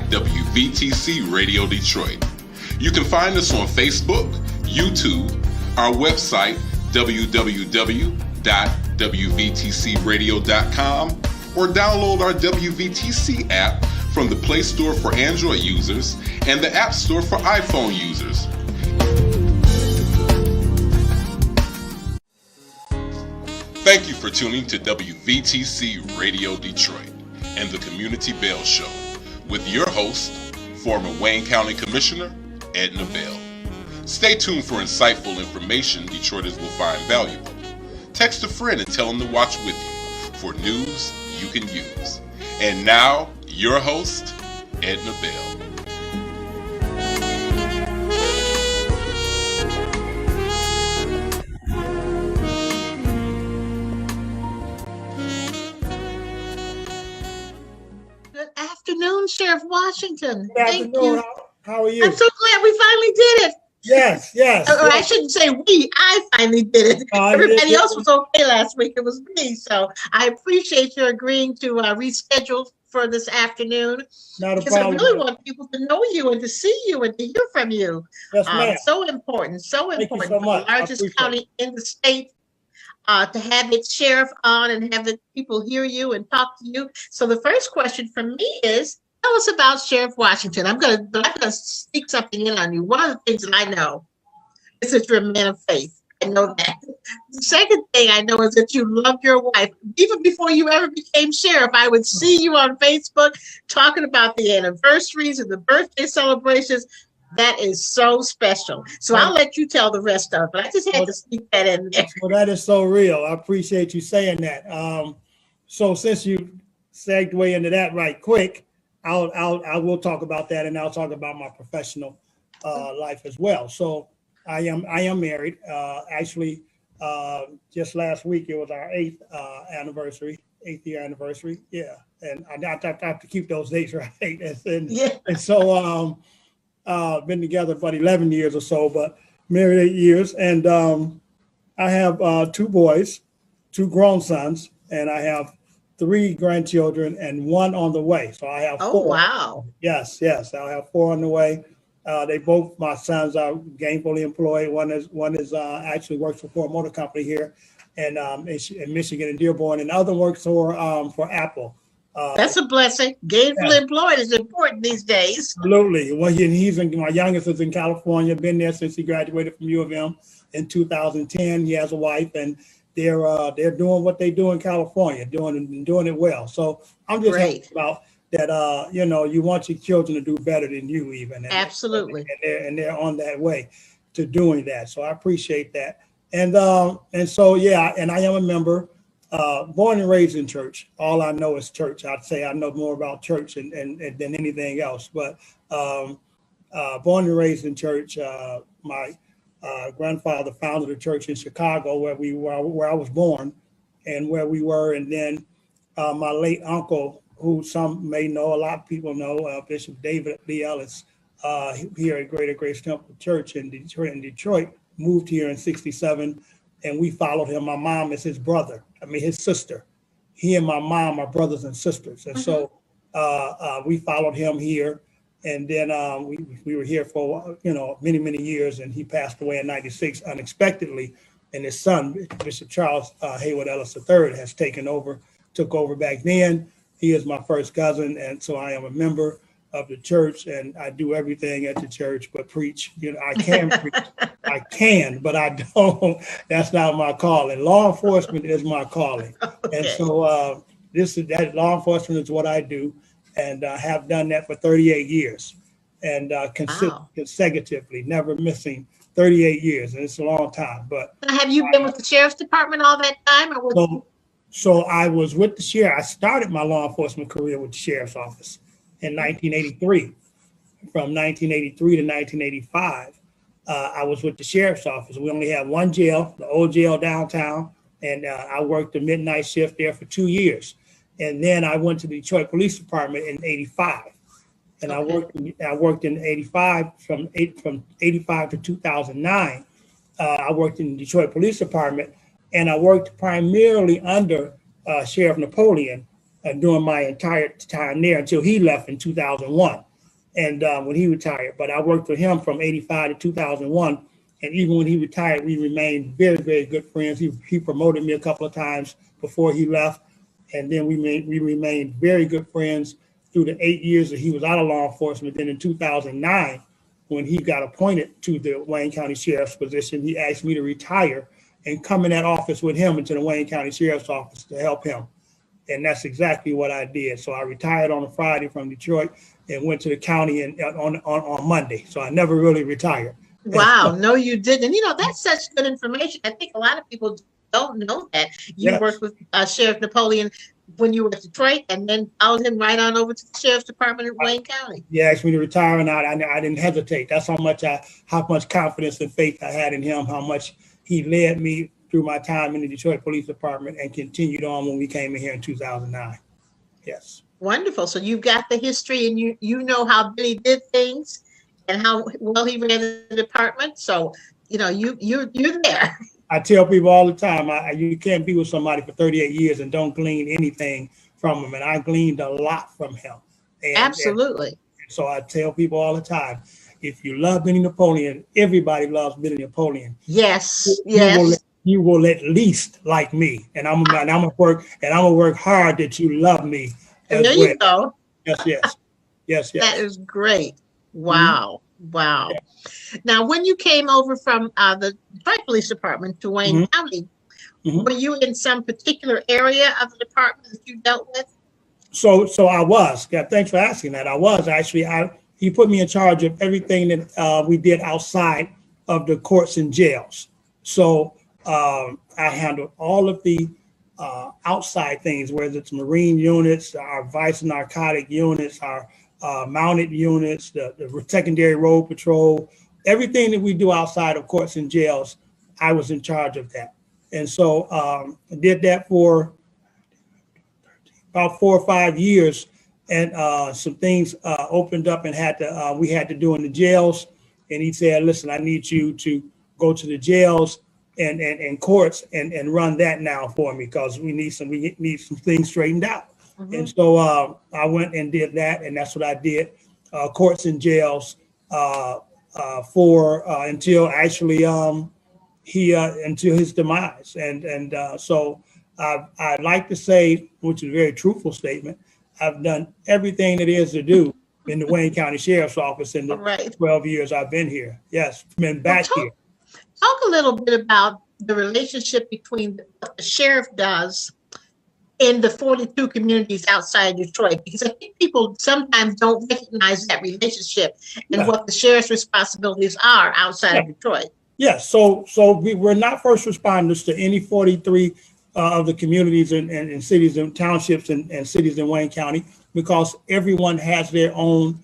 WVTC Radio Detroit. You can find us on Facebook, YouTube, our website, www.wvtcradio.com, or download our WVTC app from the Play Store for Android users and the App Store for iPhone users. Thank you for tuning to WVTC Radio Detroit and the Community Bell Show with your host, former Wayne County Commissioner, Edna Bell. Stay tuned for insightful information Detroiters will find valuable. Text a friend and tell them to watch with you for news you can use. And now, your host, Edna Bell. Good afternoon, Sheriff Washington. Good afternoon. How are you? I'm so glad we finally did it. Yes. Or I shouldn't say we. I finally did it. Everybody else was okay last week. It was me. So I appreciate your agreeing to reschedule for this afternoon. Not a because problem. I really want people to know you and to see you and to hear from you. Yes, ma'am. So important. So Thank you important. so much. The largest county in the state. To have its sheriff on and have the people hear you and talk to you. So the first question from me is, tell us about Sheriff Washington. I'm gonna sneak something in on you. One of the things that I know is that you're a man of faith. I know that. The second thing I know is that you love your wife. Even before you ever became sheriff, I would see you on Facebook talking about the anniversaries and the birthday celebrations. That is so special. So I'll let you tell the rest of it. But I just had to sneak that in there. Well, that is so real. I appreciate you saying that. So since you segued into that right quick, I will talk about that, and I'll talk about my professional life as well. So I am married. Actually, just last week it was our 8th year anniversary. Yeah, and I have to keep those dates right. And so been together for 11 years or so, but married 8 years. And I have 2 boys, 2 grown sons, and I have 3 grandchildren and 1 on the way. So I have 4. Oh, wow. Yes. I have 4 on the way. My sons are gainfully employed. One is actually works for a motor company here in Michigan and Dearborn, and the other works for Apple. That's a blessing. Gainfully employed is important these days. Absolutely. Well, my youngest is in California, been there since he graduated from U of M in 2010. He has a wife, and they're doing what they do in California, doing it well. So I'm just happy about that. You want your children to do better than you even. Absolutely. And they're on that way to doing that. So I appreciate that. And so and I am a member. Born and raised in church. All I know is church. I'd say I know more about church and than anything else. But born and raised in church. My grandfather founded a church in Chicago where I was born, and where we were. And then my late uncle, who some may know, a lot of people know, Bishop David Lee Ellis, here at Greater Grace Temple Church in Detroit, moved here in '67. And we followed him. My mom is his sister. He and my mom are brothers and sisters. And so we followed him here. And then we were here for, many, many years. And he passed away in '96 unexpectedly. And his son, Bishop Charles Haywood Ellis III, took over back then. He is my first cousin. And so I am a member of the church, and I do everything at the church but preach. I can preach. I can, but I don't. That's not my calling. Law enforcement is my calling. Okay. And so that law enforcement is what I do, and I have done that for 38 years, and consecutively, never missing 38 years, and it's a long time. But have you been with the sheriff's department all that time, or so I was with the sheriff. I started my law enforcement career with the sheriff's office in 1983. From 1983 to 1985, I was with the sheriff's office. We only had one jail, the old jail downtown, and I worked the midnight shift there for 2 years. And then I went to the Detroit Police Department in '85, and I worked in '85 from '85 to 2009. I worked in the Detroit Police Department, and I worked primarily under Sheriff Napoleon during my entire time there until he left in 2001. and when he retired. But I worked with him from 85 to 2001. And even when he retired, we remained very, very good friends. He promoted me a couple of times before he left. And then we remained very good friends through the 8 years that he was out of law enforcement. Then in 2009, when he got appointed to the Wayne County Sheriff's position, he asked me to retire and come in that office with him into the Wayne County Sheriff's Office to help him. And that's exactly what I did. So I retired on a Friday from Detroit and went to the county on Monday. So I never really retired. Wow, no, you didn't. And that's such good information. I think a lot of people don't know that. You worked with Sheriff Napoleon when you were at Detroit, and then followed him right on over to the Sheriff's Department in Wayne County. He asked me to retire, and I didn't hesitate. That's how much confidence and faith I had in him, how much he led me through my time in the Detroit Police Department and continued on when we came in here in 2009. Yes. Wonderful. So you've got the history, and you know how Billy did things and how well he ran the department. So, you're there. I tell people all the time, you can't be with somebody for 38 years and don't glean anything from him. And I gleaned a lot from him. Absolutely. And so I tell people all the time, if you love Billy Napoleon, everybody loves Billy Napoleon. Yes. You will at least like me. And I'm gonna work hard that you love me. And there you go. Yes. That is great. Wow. Mm-hmm. Wow. Yeah. Now, when you came over from the Detroit Police Department to Wayne County, were you in some particular area of the department that you dealt with? So I was. Yeah, thanks for asking that. I was actually. He put me in charge of everything that we did outside of the courts and jails. So I handled all of the outside things, whether it's Marine units, our vice narcotic units, our mounted units, the secondary road patrol, everything that we do outside of courts and jails, I was in charge of that. And so I did that for about 4 or 5 years. And some things opened up and we had to do in the jails. And he said, listen, I need you to go to the jails and courts and run that now for me, because we need some things straightened out. Mm-hmm. And so I went and did that, and that's what I did, courts and jails until actually until his demise. And so I'd like to say, which is a very truthful statement, I've done everything there is to do in the Wayne County Sheriff's Office in the 12 years I've been here. Yes, been back here. Talk a little bit about the relationship between what the sheriff does in the 42 communities outside Detroit, because I think people sometimes don't recognize that relationship and what the sheriff's responsibilities are outside of Detroit. Yes, so we're not first responders to any 43 of the communities and cities and townships and cities in Wayne County, because everyone has their own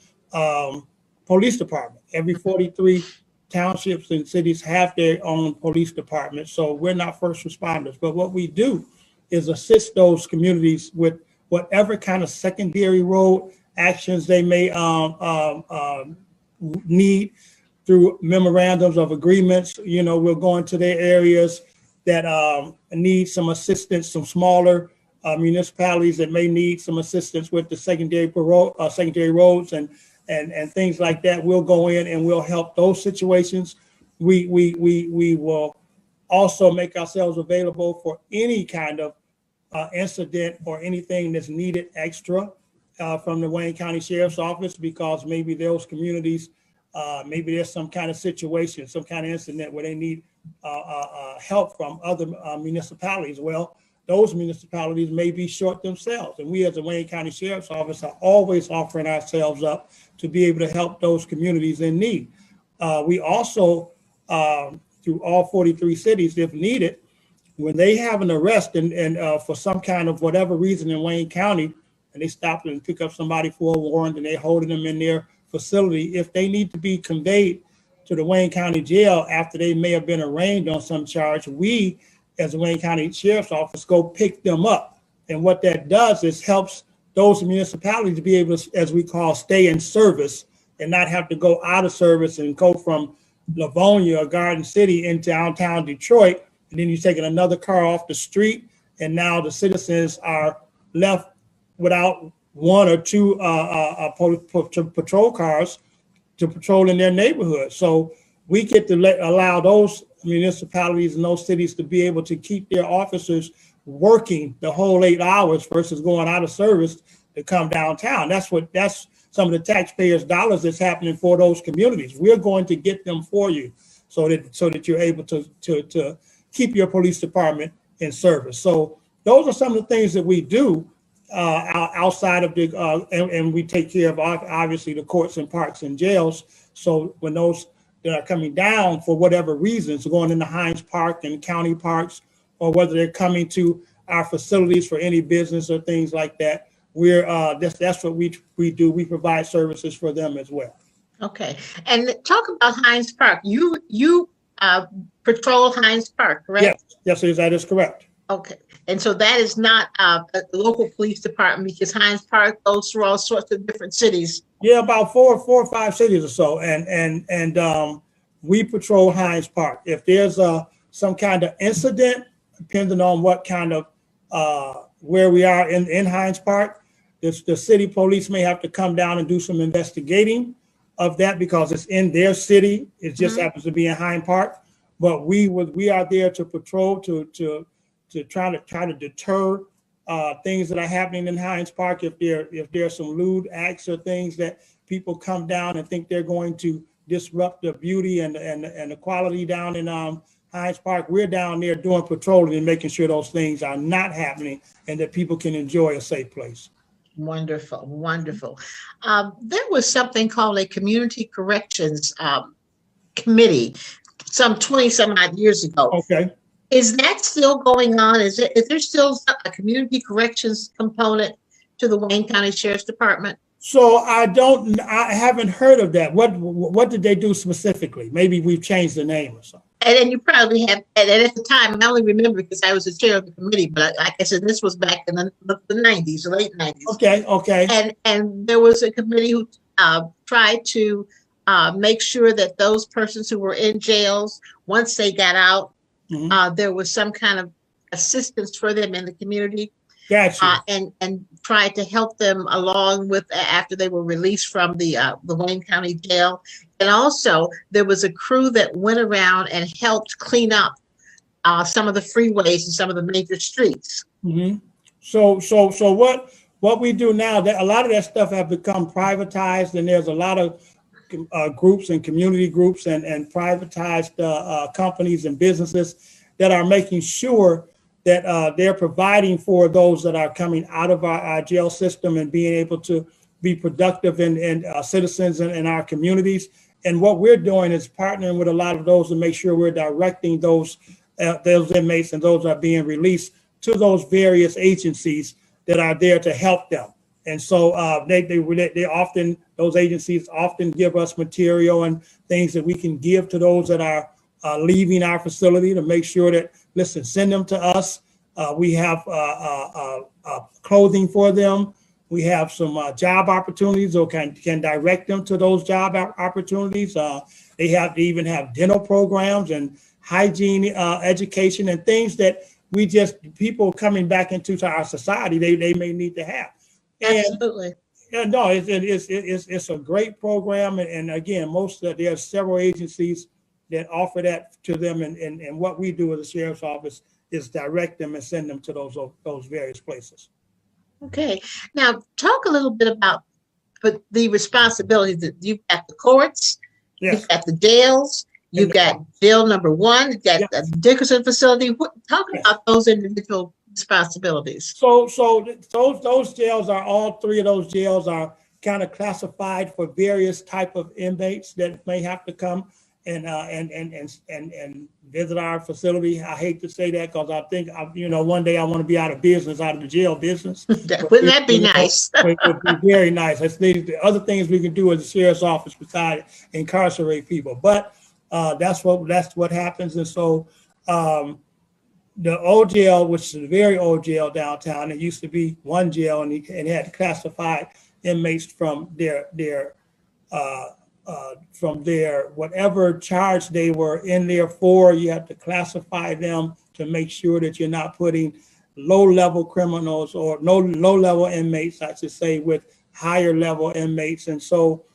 police department. Every 43 townships and cities have their own police department, so we're not first responders. But what we do is assist those communities with whatever kind of secondary road actions they may need through memorandums of agreements. We'll go into their areas that need some assistance, some smaller municipalities that may need some assistance with the secondary roads and things like that. We'll go in and we'll help those situations. We will also make ourselves available for any kind of incident or anything that's needed extra from the Wayne County Sheriff's Office, because maybe those communities, maybe there's some kind of situation, some kind of incident where they need help from other municipalities. Well, those municipalities may be short themselves, and we as the Wayne County Sheriff's Office are always offering ourselves up to be able to help those communities in need. We also, through all 43 cities, if needed, when they have an arrest and for some kind of whatever reason in Wayne County, and they stop and pick up somebody for a warrant and they're holding them in their facility, if they need to be conveyed to the Wayne County Jail after they may have been arraigned on some charge, we as the Wayne County Sheriff's Office go pick them up. And what that does is helps those municipalities to be able to, as we call, stay in service and not have to go out of service and go from Livonia or Garden City into downtown Detroit. And then you're taking another car off the street, and now the citizens are left without one or two patrol cars to patrol in their neighborhood. So we get to allow those municipalities and those cities to be able to keep their officers working the whole 8 hours versus going out of service to come downtown. That's some of the taxpayers' dollars that's happening for those communities. We're going to get them for you so that you're able to keep your police department in service. So those are some of the things that we do outside of the, and we take care of obviously the courts and parks and jails. So when those that are coming down for whatever reasons, going into Hines Park and county parks, or whether they're coming to our facilities for any business or things like that, that's what we do. We provide services for them as well. Okay, and talk about Hines Park. You patrol Hines Park, correct? Yes, that is correct. Okay, and so that is not a local police department, because Hines Park goes through all sorts of different cities. Yeah, about four or five cities or so, and we patrol Hines Park. If there's some kind of incident, depending on what kind of where we are in Hines Park, the city police may have to come down and do some investigating of that because it's in their city. It just happens to be in Hines Park, but we are there to patrol to try to deter things that are happening in Hines Park. If there's some lewd acts or things that people come down and think they're going to disrupt the beauty and the quality down in Hines Park, we're down there doing patrolling and making sure those things are not happening and that people can enjoy a safe place. Wonderful, wonderful. There was something called a community corrections committee some 20 some odd years ago. Okay. Is that still going on? Is there still a community corrections component to the Wayne County Sheriff's Department? So I haven't heard of that. What did they do specifically? Maybe we've changed the name or something. And then you probably have, and at the time, I only remember because I was the chair of the committee, but like I said, this was back in the 90s, the late 90s. Okay. And there was a committee who tried to make sure that those persons who were in jails, once they got out, there was some kind of assistance for them in the community. Gotcha. And tried to help them along with after they were released from the Wayne County Jail. And also there was a crew that went around and helped clean up some of the freeways and some of the major streets. Mm-hmm. So what we do now, that a lot of that stuff have become privatized, and there's a lot of groups and community groups and privatized companies and businesses that are making sure that they're providing for those that are coming out of our jail system and being able to be productive and citizens in our communities. And what we're doing is partnering with a lot of those to make sure we're directing those inmates and those that are being released to those various agencies that are there to help them. And so those agencies often give us material and things that we can give to those that are leaving our facility to make sure that, listen, send them to us. We have clothing for them. We have some job opportunities, or can direct them to those job opportunities. They even have dental programs and hygiene education and things that people coming back into our society, they may need to have. Absolutely. And no, it's a great program. And again, there are several agencies that offer that to them. And what we do as a sheriff's office is direct them and send them to those various places. Okay. Now, talk a little bit about the responsibilities that you've got: the courts, you've got the jails, you've got jail number 1, you've got the Dickerson facility. Talk about those individual responsibilities. So those jails are, all three of those jails are kind of classified for various type of inmates that may have to come and visit our facility. I hate to say that because I think one day I want to be out of the jail business. Wouldn't that be nice? It would be very nice. The other things we can do as a sheriff's office besides incarcerate people, but that's what happens. And so the old jail, which is a very old jail downtown, it used to be one jail, and had classified inmates from their whatever charge they were in there for. You have to classify them to make sure that you're not putting low-level criminals, or no low-level inmates, I should say, with higher-level inmates. And so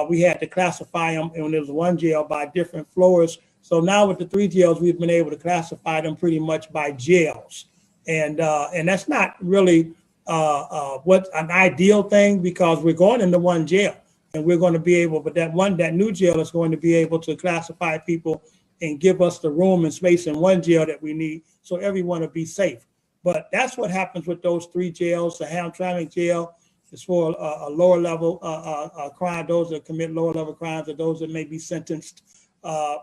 we had to classify them, and there was one jail by different floors. So now with the 3 jails, we've been able to classify them pretty much by jails. And that's not really what an ideal thing, because we're going into one jail, and we're going to be able, but that new jail is going to be able to classify people and give us the room and space in one jail that we need, so everyone will be safe. But that's what happens with those 3 jails. The Hamtramck jail is for a lower level crime, those that commit lower level crimes, or those that may be sentenced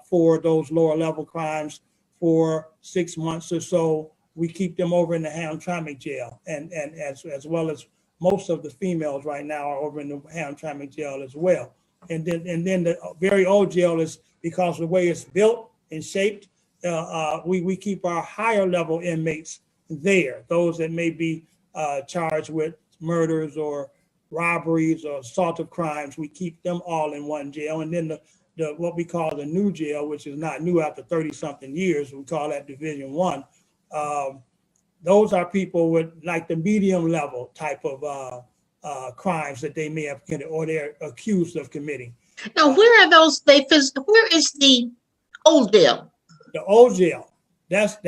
for those lower level crimes for 6 months or so. We keep them over in the Hamtramck jail, and as well as most of the females right now are over in the Hamtramck jail as well. And then the very old jail is, because of the way it's built and shaped, we keep our higher level inmates there, those that may be charged with murders or robberies or assaultive crimes. We keep them all in one jail. And then the what we call the new jail, which is not new after 30-something years, we call that Division 1. Those are people with like the medium level type of crimes that they may have committed or they're accused of committing. Now, where are those? Where is the old jail? The old jail. That's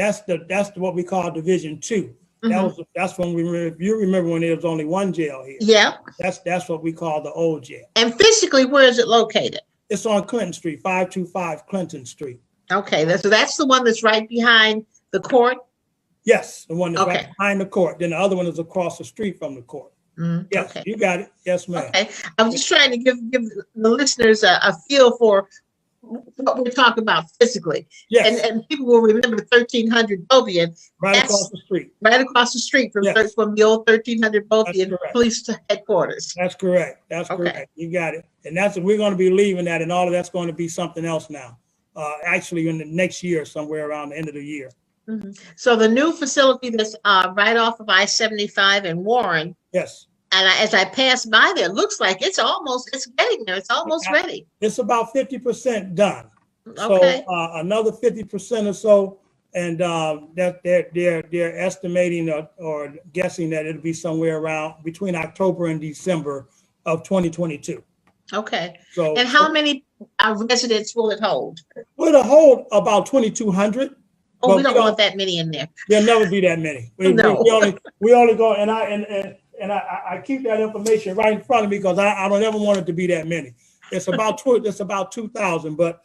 what we call Division 2. Mm-hmm. That's when if you remember when there was only one jail here. Yeah. That's what we call the old jail. And physically, where is it located? It's on Clinton Street, 525 Clinton Street. Okay, that's the one that's right behind the court. Yes, the one that's right behind the court. Then the other one is across the street from the court. Mm-hmm. Yes, okay. You got it. Yes, ma'am. Okay, I'm just trying to give the listeners a feel for what we're talking about physically. Yes. And people will remember 1300 Bovian. Right across the street. Right across the street from the old 1300 Bovian Police Headquarters. That's correct. That's correct. You got it. And we're going to be leaving that, and all of that's going to be something else now. Actually, in the next year, somewhere around the end of the year. Mm-hmm. So the new facility that's right off of I-75 in Warren. Yes. And as I pass by there, it looks like it's getting there. It's almost ready. It's about 50% done. Okay. So another 50% or so, and that they're estimating or guessing that it'll be somewhere around between October and December of 2022. Okay. So, and how many residents will it hold? Well, it'll hold about 2,200. Oh, we don't want that many in there. There'll never be that many. We only go, and I keep that information right in front of me because I don't ever want it to be that many. It's about 2,000, but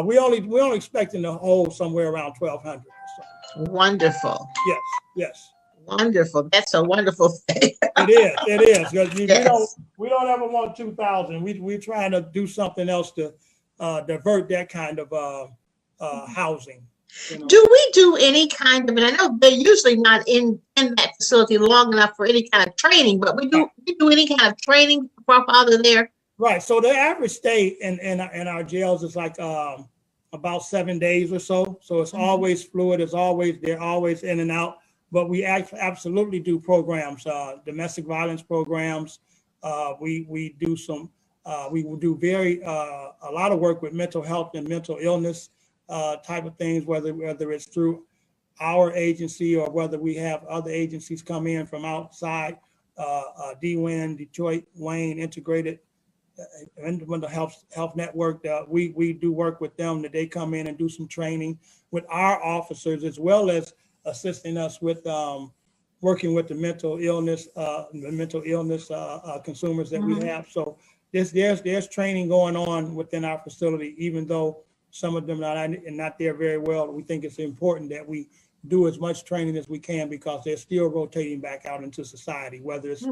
we only expecting to hold somewhere around 1,200. So. Wonderful. Yes. Wonderful. That's a wonderful thing. It is because we don't ever want 2,000. We're trying to do something else to divert that kind of housing. You know? Do we do any kind of, and I know they're usually not in that facility long enough for any kind of training, but we do any kind of training while they're there? Right. So the average stay in our jails is like about 7 days or so. So it's always fluid. They're always in and out. But we absolutely do programs, domestic violence programs. We do some. We will do a lot of work with mental health and mental illness type of things, whether it's through our agency or whether we have other agencies come in from outside, DWIN, Detroit, Wayne Integrated Mental Health Network. We do work with them, that they come in and do some training with our officers, as well as assisting us with working with the mental illness consumers that we have. So there's training going on within our facility, even though some of them are not there very well. We think it's important that we do as much training as we can, because they're still rotating back out into society, whether it's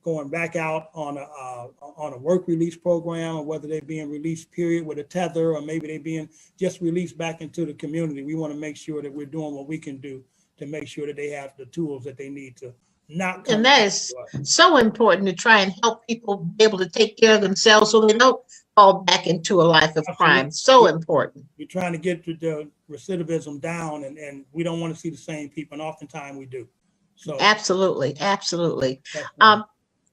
going back out on a work release program, or whether they're being released period with a tether, or maybe they're being just released back into the community. We want to make sure that we're doing what we can do to make sure that they have the tools that they need to not come. And that is so important, to try and help people be able to take care of themselves so they don't fall back into a life of crime. So important. We're trying to get the recidivism down, and we don't want to see the same people, and oftentimes we do. So absolutely.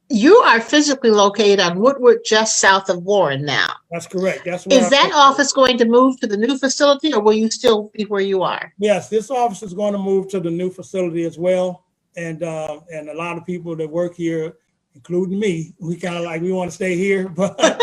You are physically located on Woodward, just south of Warren now. That's correct. That's where Is that office going to move to the new facility, or will you still be where you are? Yes, this office is going to move to the new facility as well. And a lot of people that work here, including me, we kind of like, we want to stay here, but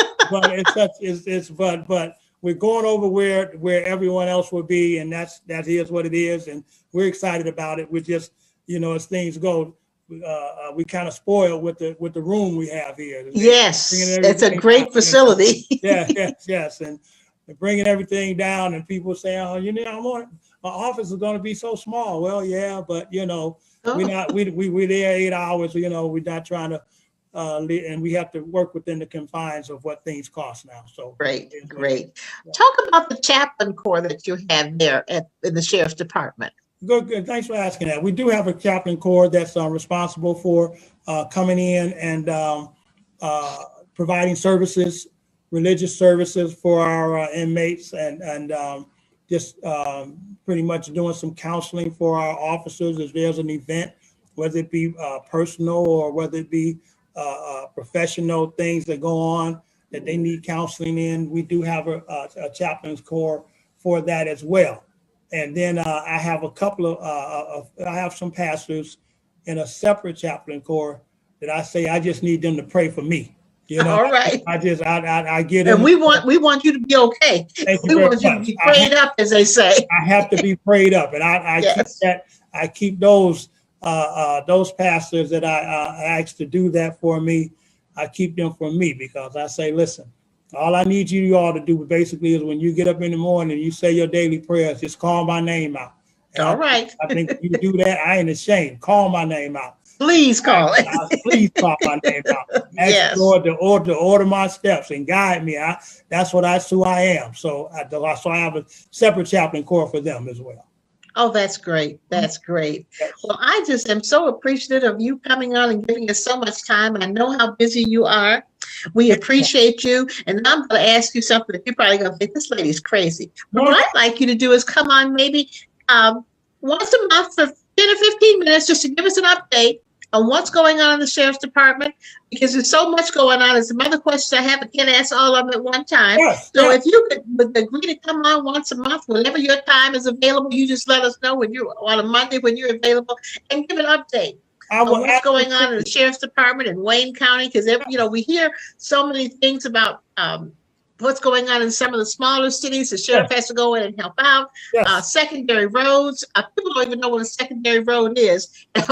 we're going over where everyone else will be, and that is what it is, and we're excited about it. We're just, as things go, we kind of spoiled with the room we have here. Yes, it's a great facility. Yes, and bringing everything down, and people saying, "Oh, my office is going to be so small." Well, yeah, but we're there 8 hours. We're not trying to. And we have to work within the confines of what things cost now. So great. Talk about the chaplain corps that you have there in the sheriff's department. Good. Thanks for asking that. We do have a chaplain corps that's responsible for coming in and providing services, religious services for our inmates, and just pretty much doing some counseling for our officers if there's an event, whether it be personal or whether it be professional things that go on that they need counseling in. We do have a chaplain's corps for that as well. And then I have a couple of I have some pastors in a separate chaplain corps that I say I just need them to pray for me. All right. I get them. And we want you to be okay. We want you to be prayed up, as they say. I have to be prayed up, and I keep those pastors that I ask to do that for me. I keep them for me because I say, listen, all I need you all to do basically is when you get up in the morning, you say your daily prayers, just call my name out. And all right. I think if you do that, I ain't ashamed. Call my name out. Please call it. Please call my name out. Ask the Lord to order my steps and guide me. That's who I am. So I have a separate chaplain corps for them as well. Oh, that's great. That's great. Well, I just am so appreciative of you coming on and giving us so much time. I know how busy you are. We appreciate you. And I'm going to ask you something that you're probably going to think this lady's crazy. But what I'd like you to do is come on maybe once a month for 10 or 15 minutes just to give us an update on what's going on in the sheriff's department, because there's so much going on. There's some other questions I have, I can't answer all of them at one time. If you could agree to come on once a month, whenever your time is available, you just let us know when you're on a Monday when you're available, and give an update on what's going on in the sheriff's department in Wayne County, because we hear so many things about what's going on in some of the smaller cities. The sheriff has to go in and help out. Secondary roads. People don't even know what a secondary road is. I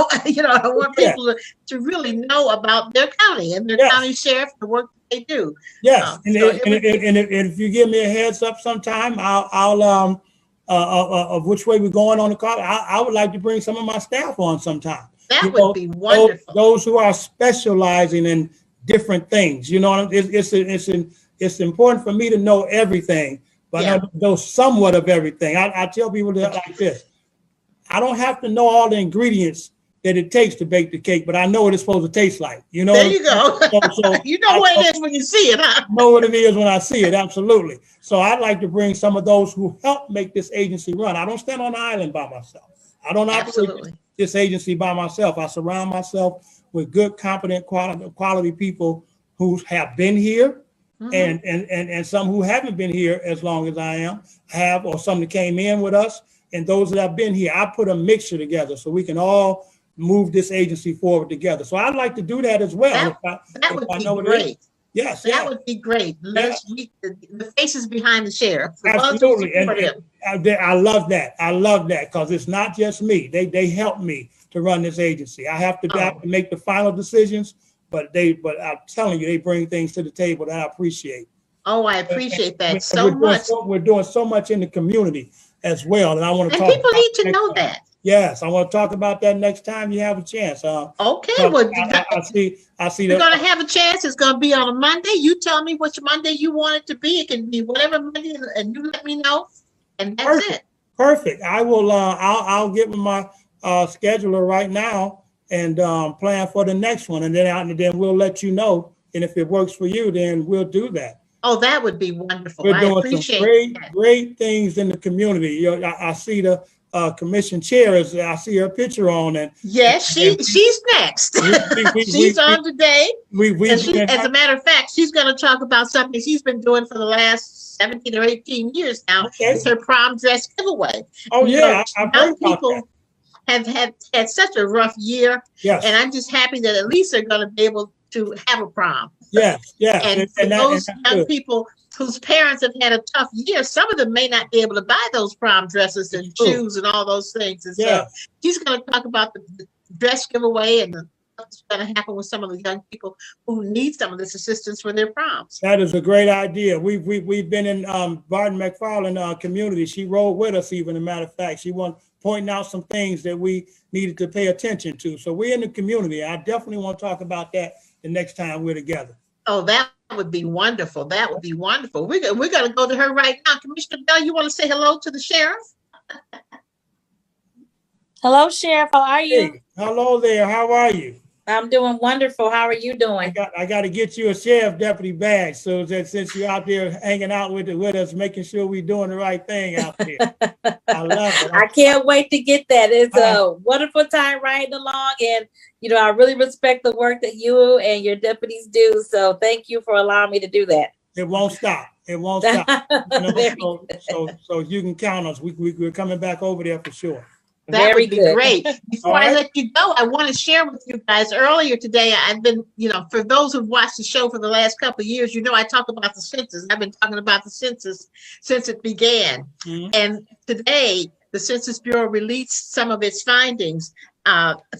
want people to really know about their county and their county sheriff, the work that they do. Yes, and if you give me a heads up sometime, I'll of which way we're going on the call. I would like to bring some of my staff on sometime. That would be wonderful. Those who are specializing in different things. It's important for me to know everything, but I know somewhat of everything. I tell people that like this. I don't have to know all the ingredients that it takes to bake the cake, but I know what it's supposed to taste like. There you go. So you know what it is when you see it, huh? I know what it is when I see it, absolutely. So I'd like to bring some of those who help make this agency run. I don't stand on an island by myself. I don't operate this agency by myself. I surround myself with good, competent, quality people who have been here. And some who haven't been here as long as I have, or some that came in with us, and those that have been here. I put a mixture together so we can all move this agency forward together. So I'd like to do that as well. That would be great. Yes, that would be great. Let's meet the faces behind the sheriff. Absolutely, and I love that. I love that because it's not just me. They help me to run this agency. I have to make the final decisions. But I'm telling you, they bring things to the table that I appreciate. Oh, I appreciate that so much. We're doing so much in the community as well, and I want to talk. And people need to know that. Yes, I want to talk about that next time you have a chance. Okay, well, I see. We're going to have a chance. It's going to be on a Monday. You tell me which Monday you want it to be. It can be whatever Monday, and you let me know, and that's it. Perfect. I will. I'll get with my scheduler right now and plan for the next one, and then we'll let you know. And if it works for you, then we'll do that. Oh, that would be wonderful. We're doing some great things in the community. I see the commission chair, as I see her picture on. And yes, she's next. She's on today. As a matter of fact, she's going to talk about something she's been doing for the last 17 or 18 years now. Okay. It's her prom dress giveaway. Oh, yeah. Young people have had such a rough year. Yes. And I'm just happy that at least they're going to be able to have a prom. Yes, yes. And for those young people whose parents have had a tough year, some of them may not be able to buy those prom dresses and shoes and all those things. And so she's going to talk about the dress giveaway and what's going to happen with some of the young people who need some of this assistance for their proms. That is a great idea. We've been in Barton McFarland community. She rode with us, even, as a matter of fact. She was pointing out some things that we needed to pay attention to. So we're in the community. I definitely want to talk about that the next time we're together. Oh, that would be wonderful. That would be wonderful. We're going to go to her right now. Commissioner Bell, you want to say hello to the sheriff? Hello, Sheriff. How are you? Hey, hello there. How are you? I'm doing wonderful. How are you doing? I got to get you a sheriff deputy badge, so that since you're out there hanging out with us, making sure we're doing the right thing out there. I love it. I can't wait to get that. It's a wonderful time riding along, and I really respect the work that you and your deputies do. So thank you for allowing me to do that. It won't stop. It won't stop. So you can count us. We're coming back over there for sure. That would be great. Before I let you go, I want to share with you guys. Earlier today, I've been, for those who've watched the show for the last couple of years, I talk about the census. I've been talking about the census since it began. Mm-hmm. And today, the Census Bureau released some of its findings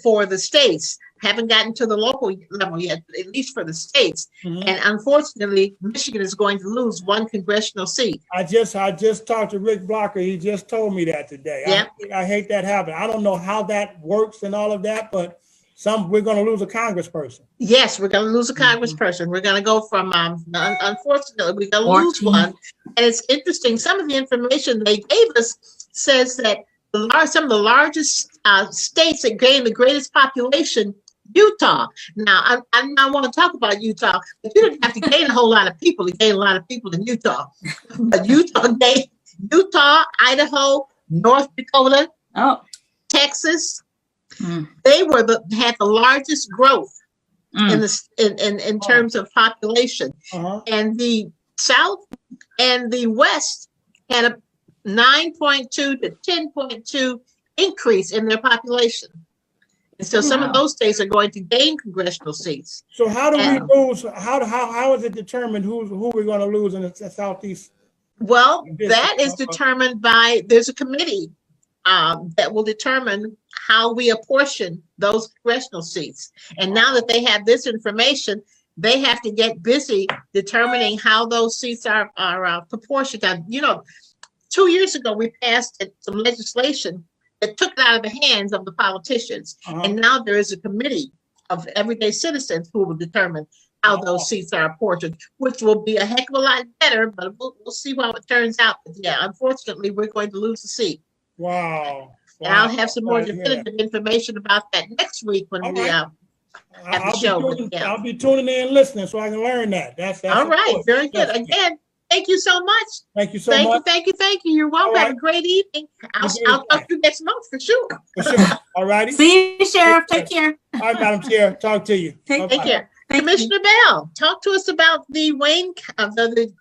for the states. Haven't gotten to the local level yet, but at least for the states. Mm-hmm. And unfortunately, Michigan is going to lose one congressional seat. I just talked to Rick Blocker. He just told me that today. Yep. I hate that happening. I don't know how that works and all of that, but we're going to lose a congressperson. Yes, we're going to lose a congressperson. Mm-hmm. We're going to go from, unfortunately, we're going to lose one. And it's interesting. Some of the information they gave us says that some of the largest states that gain the greatest population, Utah. Now, I want to talk about Utah, but you didn't have to gain a whole lot of people to gain a lot of people in Utah. But Utah, Idaho, North Dakota, Texas, they had the largest growth in terms of population. Uh-huh. And the South and the West had a 9.2 to 10.2 increase in their population. And so some of those states are going to gain congressional seats. So how do we lose? How is it determined who we're going to lose in the Southeast? Well, that is determined by, there's a committee that will determine how we apportion those congressional seats. And now that they have this information, they have to get busy determining how those seats are proportioned. 2 years ago, we passed some legislation that took it out of the hands of the politicians. Uh-huh. And now there is a committee of everyday citizens who will determine how those seats are apportioned, which will be a heck of a lot better, but we'll see how it turns out. But yeah, unfortunately, we're going to lose the seat. Wow. And I'll have some more definitive information about that next week when we have the show. I'll be tuning in and listening so I can learn that. That's all right. Very good. Again, thank you so much. Thank you so much. Thank you. You're welcome. Have a great evening. I'll talk to you next month for sure. All righty. See you, Sheriff. Take care. All right, Madam Chair. Talk to you. Take care. Commissioner Bell, talk to us about the the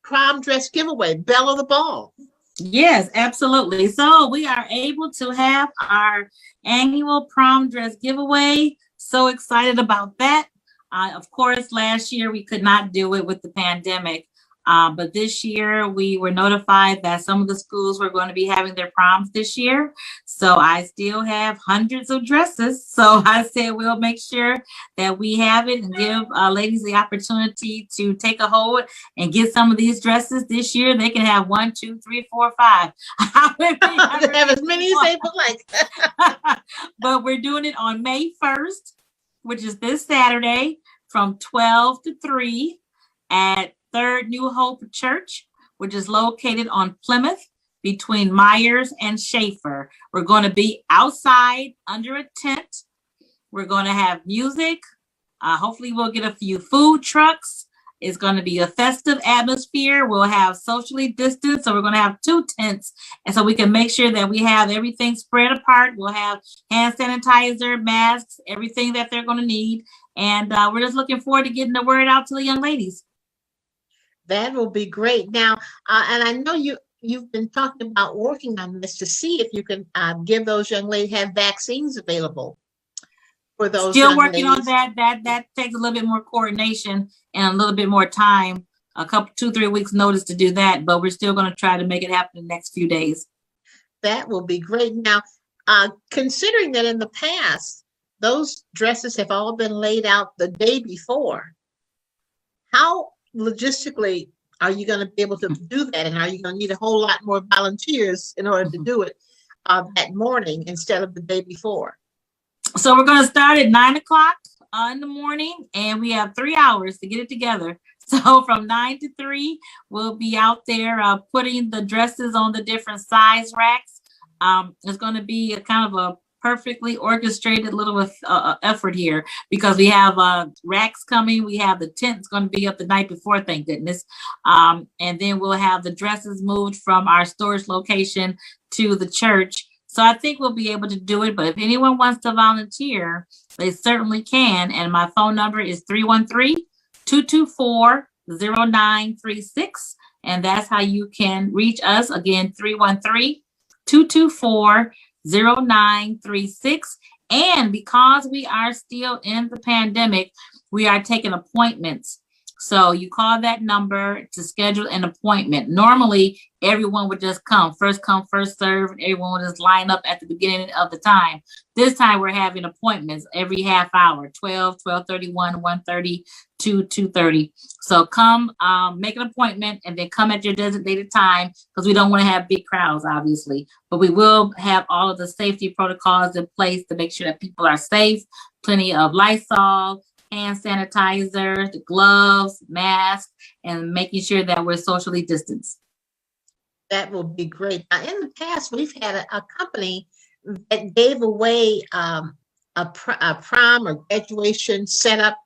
prom dress giveaway, Belle of the Ball. Yes, absolutely. So we are able to have our annual prom dress giveaway. So excited about that. Of course, last year we could not do it with the pandemic. But this year we were notified that some of the schools were going to be having their proms this year. So I still have hundreds of dresses. So I said, we'll make sure that we have it and give ladies the opportunity to take a hold and get some of these dresses this year. They can have 1, 2, 3, 4, 5. Have as many as they would like. But we're doing it on May 1st, which is this Saturday from 12 to 3 at Third New Hope Church, which is located on Plymouth between Myers and Schaefer. We're going to be outside under a tent. We're going to have music. Hopefully we'll get a few food trucks. It's going to be a festive atmosphere. We'll have socially distanced, so we're going to have 2 tents, and so we can make sure that we have everything spread apart. We'll have hand sanitizer, masks, everything that they're going to need, and we're just looking forward to getting the word out to the young ladies. That will be great. Now, and I know you've been talking about working on this to see if you can give those young ladies, have vaccines available for those. Still young working ladies. on that. That takes a little bit more coordination and a little bit more time, a couple, 2-3 weeks notice to do that, but we're still going to try to make it happen in the next few days. That will be great. Now, considering that in the past, those dresses have all been laid out the day before, how logistically are you going to be able to do that? And are you going to need a whole lot more volunteers in order to do it that morning instead of the day before? So we're going to start at 9 o'clock in the morning, and we have 3 hours to get it together. So from 9 to 3, we'll be out there putting the dresses on the different size racks. It's going to be a kind of a perfectly orchestrated little effort here, because we have racks coming. We have the tents going to be up the night before, thank goodness. And then we'll have the dresses moved from our storage location to the church. So I think we'll be able to do it. But if anyone wants to volunteer, they certainly can. And my phone number is 313-224-0936. And that's how you can reach us. Again, 313-224-0936. And because we are still in the pandemic, we are taking appointments. So you call that number to schedule an appointment. Normally, everyone would just come, first serve, and everyone would just line up at the beginning of the time. This time we're having appointments every half hour, 12, 12:31, 1:30, 2:30. So come, make an appointment, and then come at your designated time, because we don't want to have big crowds, obviously. But we will have all of the safety protocols in place to make sure that people are safe, plenty of Lysol, hand sanitizer, the gloves, masks, and making sure that we're socially distanced. That will be great. Now, in the past, we've had a company that gave away a prom or graduation setup,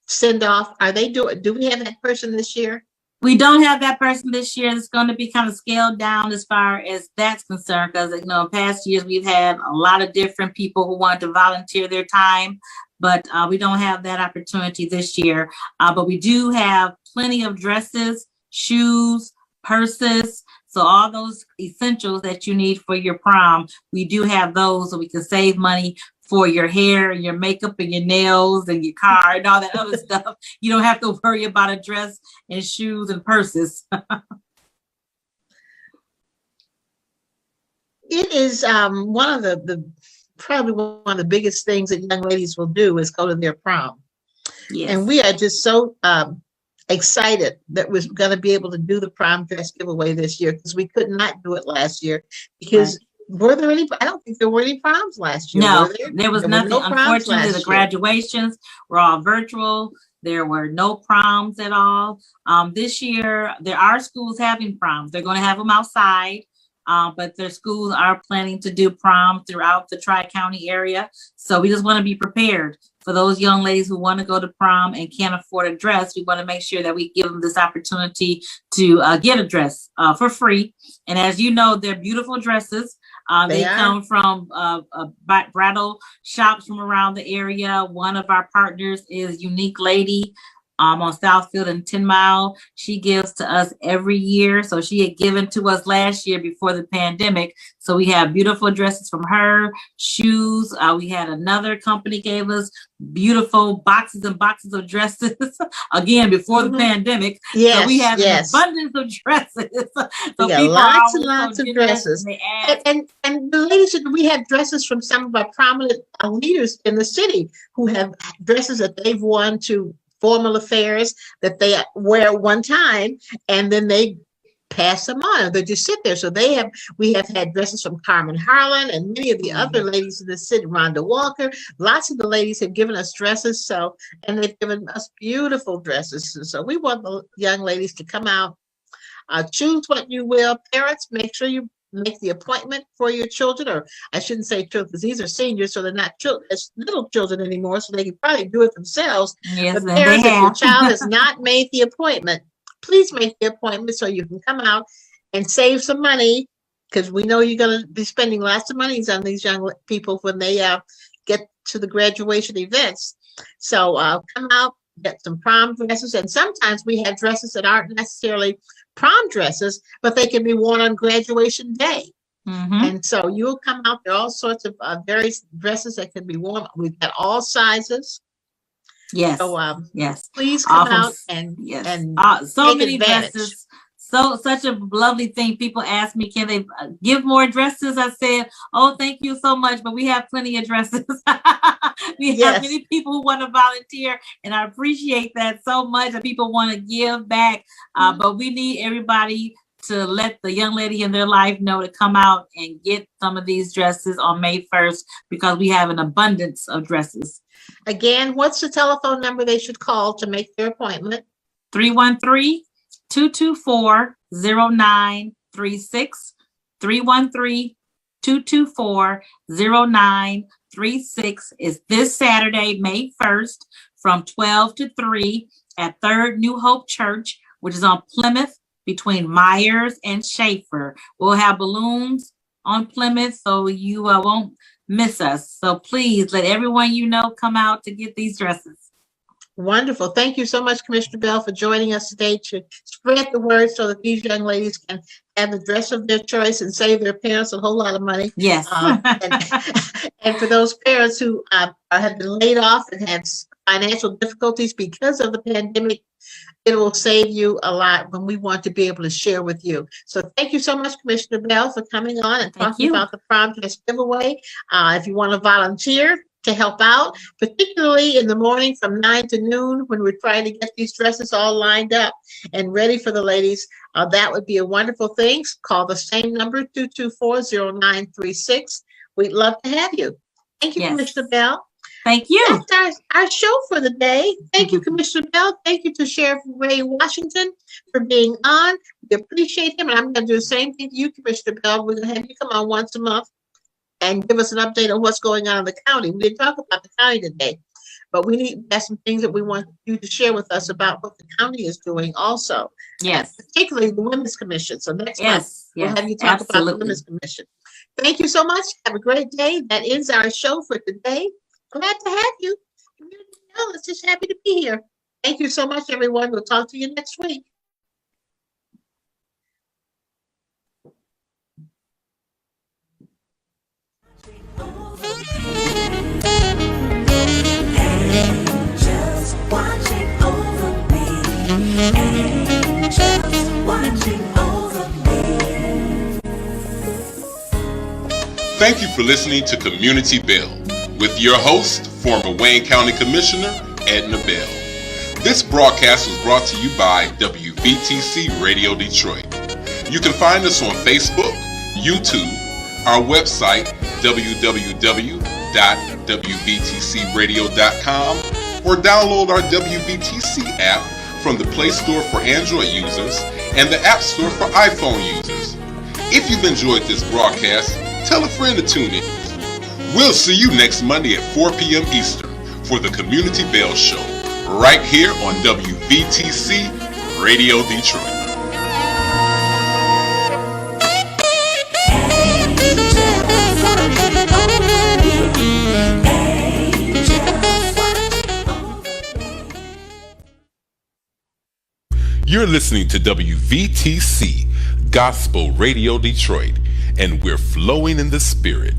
send off. Do we have that person this year? We don't have that person this year. It's going to be kind of scaled down as far as that's concerned, because in past years we've had a lot of different people who want to volunteer their time, but we don't have that opportunity this year. But we do have plenty of dresses, shoes, purses. So all those essentials that you need for your prom, we do have those, so we can save money for your hair and your makeup and your nails and your car and all that other stuff. You don't have to worry about a dress and shoes and purses. It is one of the probably one of the biggest things that young ladies will do is go to their prom. Yes. And we are just so excited that we're going to be able to do the prom dress giveaway this year, because we could not do it last year because were there any? I don't think there were any proms last year. No, were there was nothing. No Unfortunately, the graduations were all virtual. There were no proms at all. This year, there are schools having proms. They're going to have them outside. But their schools are planning to do prom throughout the Tri-County area. So we just want to be prepared for those young ladies who want to go to prom and can't afford a dress. We want to make sure that we give them this opportunity to get a dress for free. And as you know, they're beautiful dresses. They come from bridal shops from around the area. One of our partners is Unique Lady on Southfield and 10 Mile. She gives to us every year. So she had given to us last year before the pandemic. So we have beautiful dresses from her, shoes. We had another company gave us beautiful boxes and boxes of dresses again before the pandemic. Yes, so we have an abundance of dresses. So we got lots and lots of dresses. And the ladies, we have dresses from some of our prominent leaders in the city who have dresses that they've worn to formal affairs that they wear one time and then they pass them on. They just sit there. So we have had dresses from Carmen Harlan and many of the other ladies in the city, Rhonda Walker. Lots of the ladies have given us dresses. And they've given us beautiful dresses. So we want the young ladies to come out, choose what you will. Parents, make sure you make the appointment for your children, or I shouldn't say children because these are seniors, so they're not children, it's little children anymore, so they can probably do it themselves. Yes, But and they parents, if your have. child has not made the appointment, please make the appointment so you can come out and save some money, because we know you're going to be spending lots of money on these young people when they get to the graduation events. So come out, get some prom dresses, and sometimes we have dresses that aren't necessarily prom dresses, but they can be worn on graduation day. And so you'll come out, there are all sorts of various dresses that can be worn. We've got all sizes. Yes. So yes. please come Awesome. out and Yes. and So take many advantage. dresses. So such a lovely thing. People ask me, can they give more dresses? I said, oh, thank you so much, but we have plenty of dresses. We have many people who want to volunteer, and I appreciate that so much. That people want to give back, but we need everybody to let the young lady in their life know to come out and get some of these dresses on May 1st, because we have an abundance of dresses. Again, what's the telephone number they should call to make their appointment? 313-224-0936. 313-224-0936 is this Saturday, May 1st, from 12 to 3 at Third New Hope Church, which is on Plymouth between Myers and Schaefer. We'll have balloons on Plymouth, so you won't miss us. So please let everyone you know come out to get these dresses. Wonderful. Thank you so much, Commissioner Bell, for joining us today to spread the word so that these young ladies can have the dress of their choice and save their parents a whole lot of money. Yes. And for those parents who have been laid off and have financial difficulties because of the pandemic, it will save you a lot when we want to be able to share with you. So thank you so much, Commissioner Bell, for coming on and talking about the prom dress giveaway. If you want to volunteer to help out, particularly in the morning from 9 to noon when we're trying to get these dresses all lined up and ready for the ladies, that would be a wonderful thing. Call the same number, 224-0936. We'd love to have you. Thank you, Commissioner Bell. Thank you. That's our show for the day. Thank you, Commissioner Bell. Thank you to Sheriff Ray Washington for being on. We appreciate him. And I'm going to do the same thing to you, Commissioner Bell. We're going to have you come on once a month and give us an update on what's going on in the county. We didn't talk about the county today, but we have some things that we want you to share with us about what the county is doing also. Yes. Particularly the Women's Commission. So next month, we'll have you talk about the Women's Commission. Thank you so much. Have a great day. That ends our show for today. Glad to have you. It's just happy to be here. Thank you so much, everyone. We'll talk to you next week. Angels watching over me. Angels watching over me. Thank you for listening to Community Bell with your host, former Wayne County Commissioner Edna Bell. This broadcast was brought to you by WVTC Radio Detroit. You can find us on Facebook, YouTube, our website, www.wvtcradio.com, or download our WVTC app from the Play Store for Android users and the App Store for iPhone users. If you've enjoyed this broadcast, tell a friend to tune in. We'll see you next Monday at 4 p.m. Eastern for the Community Bell Show, right here on WVTC Radio Detroit. You're listening to WVTC Gospel Radio Detroit, and we're flowing in the Spirit.